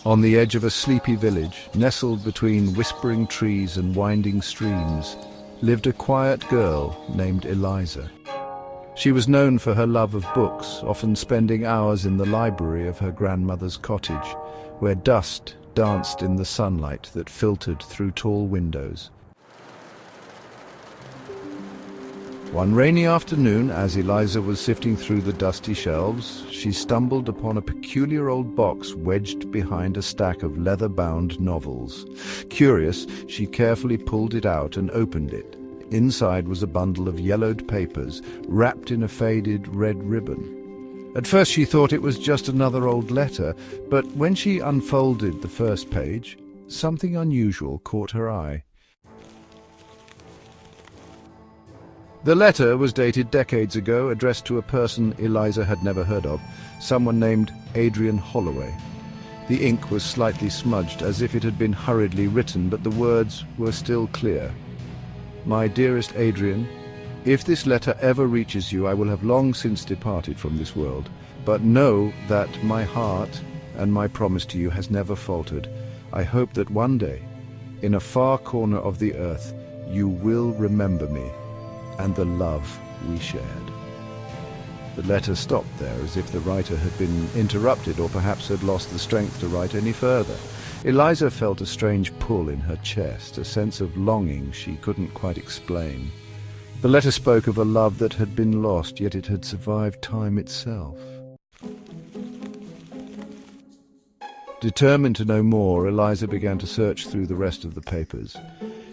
On the edge of a sleepy village, nestled between whispering trees and winding streams, lived a quiet girl named Eliza. She was known for her love of books, often spending hours in the library of her grandmother's cottage, where dust danced in the sunlight that filtered through tall windows. One rainy afternoon, as Eliza was sifting through the dusty shelves, she stumbled upon a peculiar old box wedged behind a stack of leather-bound novels. Curious, she carefully pulled it out and opened it. Inside was a bundle of yellowed papers, wrapped in a faded red ribbon. At first she thought it was just another old letter, but when she unfolded the first page, something unusual caught her eye. The letter was dated decades ago, addressed to a person Eliza had never heard of, someone named Adrian Holloway. The ink was slightly smudged, as if it had been hurriedly written, but the words were still clear. "My dearest Adrian, if this letter ever reaches you, I will have long since departed from this world, but know that my heart and my promise to you has never faltered. I hope that one day, in a far corner of the earth, you will remember me and the love we shared." The letter stopped there, as if the writer had been interrupted or perhaps had lost the strength to write any further. Eliza felt a strange pull in her chest, a sense of longing she couldn't quite explain. The letter spoke of a love that had been lost, yet it had survived time itself. Determined to know more, Eliza began to search through the rest of the papers.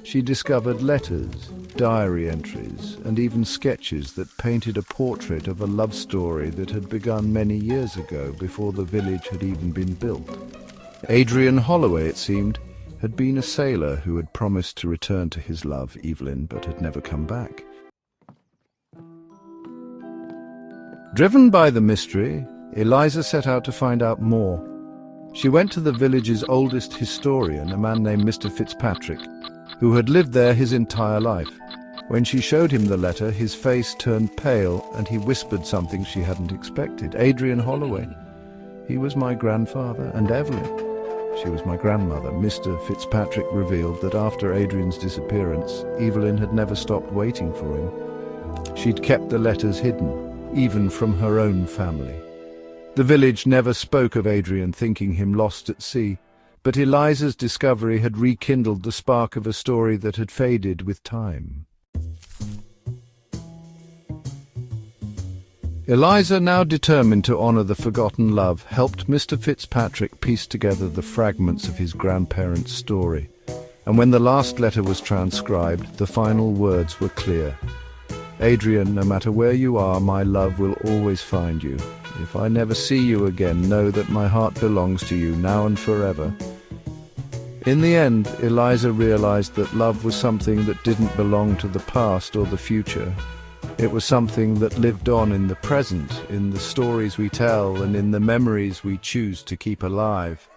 She discovered letters, diary entries, and even sketches that painted a portrait of a love story that had begun many years ago, before the village had even been built. Adrian Holloway, it seemed, had been a sailor who had promised to return to his love, Evelyn, but had never come back. Driven by the mystery, Eliza set out to find out more. She went to the village's oldest historian, a man named Mr. Fitzpatrick, who had lived there his entire life. When she showed him the letter, his face turned pale and he whispered something she hadn't expected. "Adrian Holloway. He was my grandfather, and Evelyn, she was my grandmother." Mr. Fitzpatrick revealed that after Adrian's disappearance, Evelyn had never stopped waiting for him. She'd kept the letters hidden, even from her own family. The village never spoke of Adrian, thinking him lost at sea, but Eliza's discovery had rekindled the spark of a story that had faded with time. Eliza, now determined to honor the forgotten love, helped Mr. Fitzpatrick piece together the fragments of his grandparents' story. And when the last letter was transcribed, the final words were clear. "Adrian, no matter where you are, my love will always find you. If I never see you again, know that my heart belongs to you now and forever." In the end, Eliza realized that love was something that didn't belong to the past or the future. It was something that lived on in the present, in the stories we tell, and in the memories we choose to keep alive.